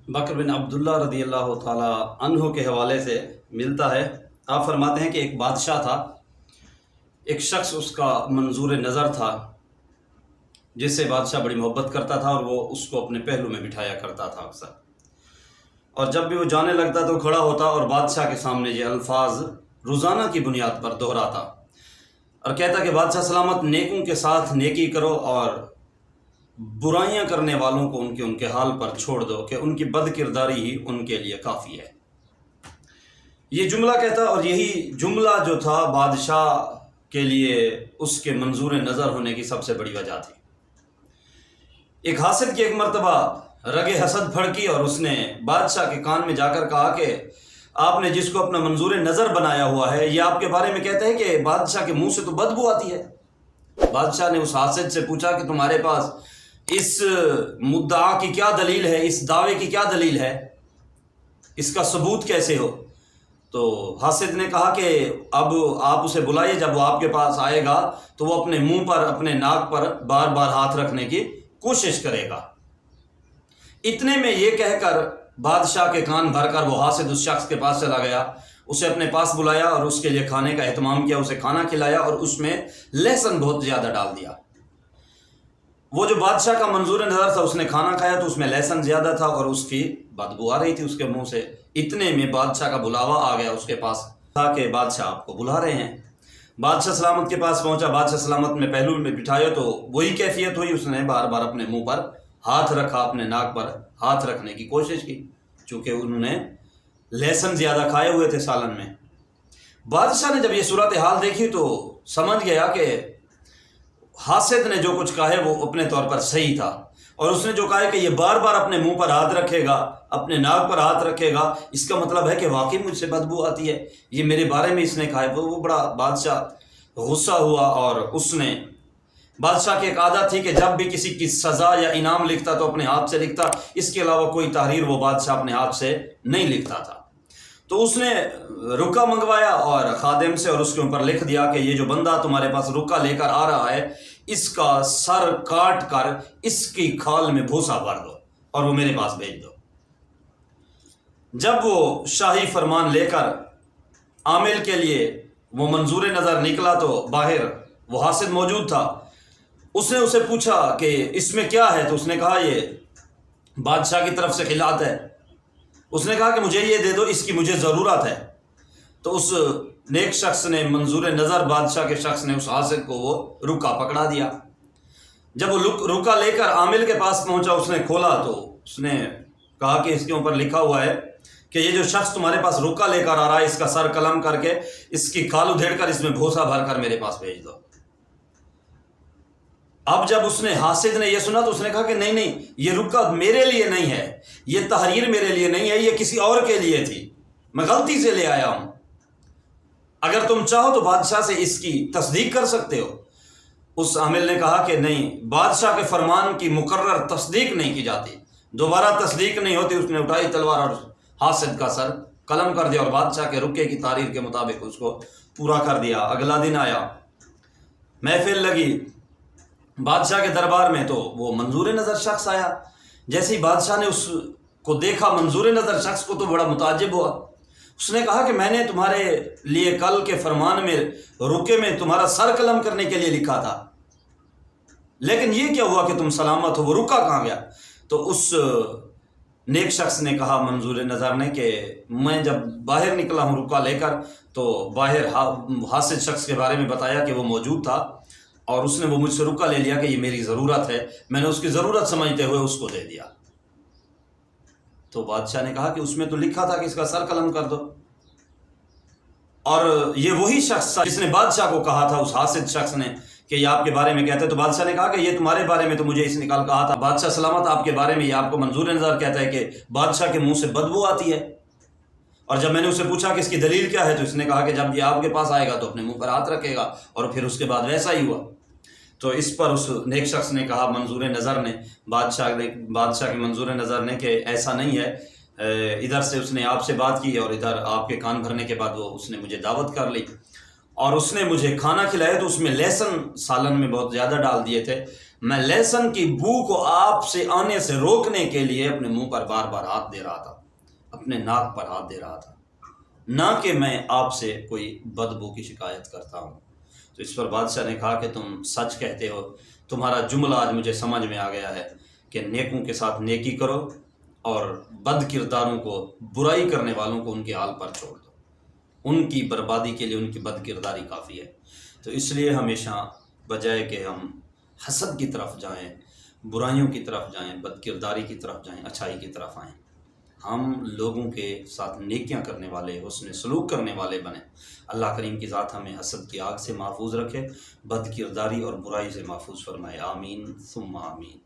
بکر بن عبداللہ رضی اللہ تعالی عنہ کے حوالے سے ملتا ہے. آپ فرماتے ہیں کہ ایک بادشاہ تھا، ایک شخص اس کا منظور نظر تھا جس سے بادشاہ بڑی محبت کرتا تھا اور وہ اس کو اپنے پہلو میں بٹھایا کرتا تھا اکثر. اور جب بھی وہ جانے لگتا تو کھڑا ہوتا اور بادشاہ کے سامنے یہ الفاظ روزانہ کی بنیاد پر دہراتا اور کہتا کہ بادشاہ سلامت، نیکوں کے ساتھ نیکی کرو اور برائیاں کرنے والوں کو ان کے حال پر چھوڑ دو کہ ان کی بد کرداری ہی ان کے لیے کافی ہے. یہ جملہ کہتا، اور یہی جملہ جو تھا بادشاہ کے لیے اس کے منظور نظر ہونے کی سب سے بڑی وجہ تھی. ایک حاسد کی ایک مرتبہ رگ حسد پھڑکی اور اس نے بادشاہ کے کان میں جا کر کہا کہ آپ نے جس کو اپنا منظور نظر بنایا ہوا ہے یہ آپ کے بارے میں کہتے ہیں کہ بادشاہ کے منہ سے تو بدبو آتی ہے. بادشاہ نے اس حاسد سے پوچھا کہ تمہارے پاس اس مدعا کی کیا دلیل ہے، اس دعوے کی کیا دلیل ہے، اس کا ثبوت کیسے ہو؟ تو حاسد نے کہا کہ اب آپ اسے بلائیے، جب وہ آپ کے پاس آئے گا تو وہ اپنے منہ پر، اپنے ناک پر بار بار ہاتھ رکھنے کی کوشش کرے گا. اتنے میں یہ کہہ کر بادشاہ کے کان بھر کر وہ حاسد اس شخص کے پاس چلا گیا، اسے اپنے پاس بلایا اور اس کے لیے کھانے کا اہتمام کیا، اسے کھانا کھلایا اور اس میں لہسن بہت زیادہ ڈال دیا. وہ جو بادشاہ کا منظور نظر تھا اس نے کھانا کھایا تو اس میں لہسن زیادہ تھا اور اس کی بدبو آ رہی تھی اس کے منہ سے. اتنے میں بادشاہ کا بلاوا آ گیا اس کے پاس، تھا کہ بادشاہ آپ کو بلا رہے ہیں. بادشاہ سلامت کے پاس پہنچا، بادشاہ سلامت میں پہلو میں بٹھایا تو وہی کیفیت ہوئی، اس نے بار بار اپنے منہ پر ہاتھ رکھا، اپنے ناک پر ہاتھ رکھنے کی کوشش کی چونکہ انہوں نے لہسن زیادہ کھائے ہوئے تھے سالن میں. بادشاہ نے جب یہ صورتحال دیکھی تو سمجھ گیا کہ حاسد نے جو کچھ کہا ہے وہ اپنے طور پر صحیح تھا، اور اس نے جو کہا ہے کہ یہ بار بار اپنے منہ پر ہاتھ رکھے گا، اپنے ناک پر ہاتھ رکھے گا، اس کا مطلب ہے کہ واقعی مجھ سے بدبو آتی ہے، یہ میرے بارے میں اس نے کہا ہے. وہ بڑا بادشاہ غصہ ہوا اور اس نے، بادشاہ کی ایک عادت تھی کہ جب بھی کسی کی سزا یا انعام لکھتا تو اپنے ہاتھ سے لکھتا، اس کے علاوہ کوئی تحریر وہ بادشاہ اپنے ہاتھ سے نہیں لکھتا تھا. تو اس نے رکا منگوایا اور خادم سے اور اس کے اوپر لکھ دیا کہ یہ جو بندہ تمہارے پاس رکا لے کر آ رہا ہے اس کا سر کاٹ کر اس کی کھال میں بھوسا بھر دو اور وہ میرے پاس بھیج دو. جب وہ شاہی فرمان لے کر عامل کے لیے وہ منظور نظر نکلا تو باہر وہ حاسد موجود تھا. اس نے اسے پوچھا کہ اس میں کیا ہے؟ تو اس نے کہا یہ بادشاہ کی طرف سے خلعت ہے. اس نے کہا کہ مجھے یہ دے دو، اس کی مجھے ضرورت ہے. تو اس نیک شخص نے، منظور نظر بادشاہ کے شخص نے، اس حاسد کو وہ رکا پکڑا دیا. جب وہ رکا لے کر عامل کے پاس پہنچا، اس نے کھولا تو اس نے کہا کہ اس کے اوپر لکھا ہوا ہے کہ یہ جو شخص تمہارے پاس رکا لے کر آ رہا ہے اس کا سر قلم کر کے اس کی کھال ادھیڑ کر اس میں بھوسا بھر کر میرے پاس بھیج دو. اب جب اس نے، حاسد نے یہ سنا تو اس نے کہا کہ نہیں نہیں، یہ رکا میرے لیے نہیں ہے، یہ تحریر میرے لیے نہیں ہے، یہ کسی اور کے لیے تھی، میں غلطی سے لے آیا ہوں. اگر تم چاہو تو بادشاہ سے اس کی تصدیق کر سکتے ہو. اس عامل نے کہا کہ نہیں، بادشاہ کے فرمان کی مقرر تصدیق نہیں کی جاتی، دوبارہ تصدیق نہیں ہوتی. اس نے اٹھائی تلوار اور حاسد کا سر قلم کر دیا اور بادشاہ کے رکے کی تحریر کے مطابق اس کو پورا کر دیا. اگلا دن آیا، محفل لگی بادشاہ کے دربار میں، تو وہ منظور نظر شخص آیا. جیسے ہی بادشاہ نے اس کو دیکھا، منظور نظر شخص کو، تو بڑا متعجب ہوا. اس نے کہا کہ میں نے تمہارے لیے کل کے فرمان میں رکے میں تمہارا سر قلم کرنے کے لیے لکھا تھا، لیکن یہ کیا ہوا کہ تم سلامت ہو؟ وہ رکا کہاں گیا؟ تو اس نیک شخص نے کہا، منظور نظر نے، کہ میں جب باہر نکلا ہوں رکا لے کر تو باہر حاسد شخص کے بارے میں بتایا کہ وہ موجود تھا اور اس نے وہ مجھ سے رکا لے لیا کہ یہ میری ضرورت ہے، میں نے اس کی ضرورت سمجھتے ہوئے اس کو دے دیا. تو بادشاہ نے کہا کہ اس میں تو لکھا تھا کہ اس کا سر قلم کر دو. اور یہ وہی شخص تھا جس نے بادشاہ کو کہا تھا، اس حاسد شخص نے، کہ یہ آپ کے بارے میں کہتے. تو بادشاہ نے کہا کہ یہ تمہارے بارے میں تو مجھے اس نے کل کہا تھا، بادشاہ سلامت آپ کے بارے میں یہ آپ کو منظور نظر کہتا ہے کہ بادشاہ کے منہ سے بدبو آتی ہے. اور جب میں نے اسے پوچھا کہ اس کی دلیل کیا ہے تو اس نے کہا کہ جب یہ آپ کے پاس آئے گا تو اپنے منہ پر ہاتھ رکھے گا، اور پھر اس کے بعد ویسا ہی ہوا. تو اس پر اس نیک شخص نے کہا، منظور نظر نے، بادشاہ کے منظور نظر نے، کہ ایسا نہیں ہے. ادھر سے اس نے آپ سے بات کی اور ادھر آپ کے کان بھرنے کے بعد وہ اس نے مجھے دعوت کر لی اور اس نے مجھے کھانا کھلایا تو اس میں لہسن سالن میں بہت زیادہ ڈال دیے تھے. میں لہسن کی بو کو آپ سے آنے سے روکنے کے لیے اپنے منہ پر بار بار ہاتھ دے رہا تھا، اپنے ناک پر ہاتھ دے رہا تھا، نہ کہ میں آپ سے کوئی بدبو کی شکایت کرتا ہوں۔ تو اس پر بادشاہ نے کہا کہ تم سچ کہتے ہو، تمہارا جملہ آج مجھے سمجھ میں آ گیا ہے کہ نیکوں کے ساتھ نیکی کرو اور بد کرداروں کو، برائی کرنے والوں کو ان کے حال پر چھوڑ دو، ان کی بربادی کے لیے ان کی بد کرداری کافی ہے۔ تو اس لیے ہمیشہ بجائے کہ ہم حسد کی طرف جائیں، برائیوں کی طرف جائیں، بد کرداری کی طرف جائیں، اچھائی کی طرف آئیں، ہم لوگوں کے ساتھ نیکیاں کرنے والے، حسن سلوک کرنے والے بنیں۔ اللہ کریم کی ذات ہمیں حسد کی آگ سے محفوظ رکھے، بد کرداری اور برائی سے محفوظ فرمائے، آمین ثم آمین۔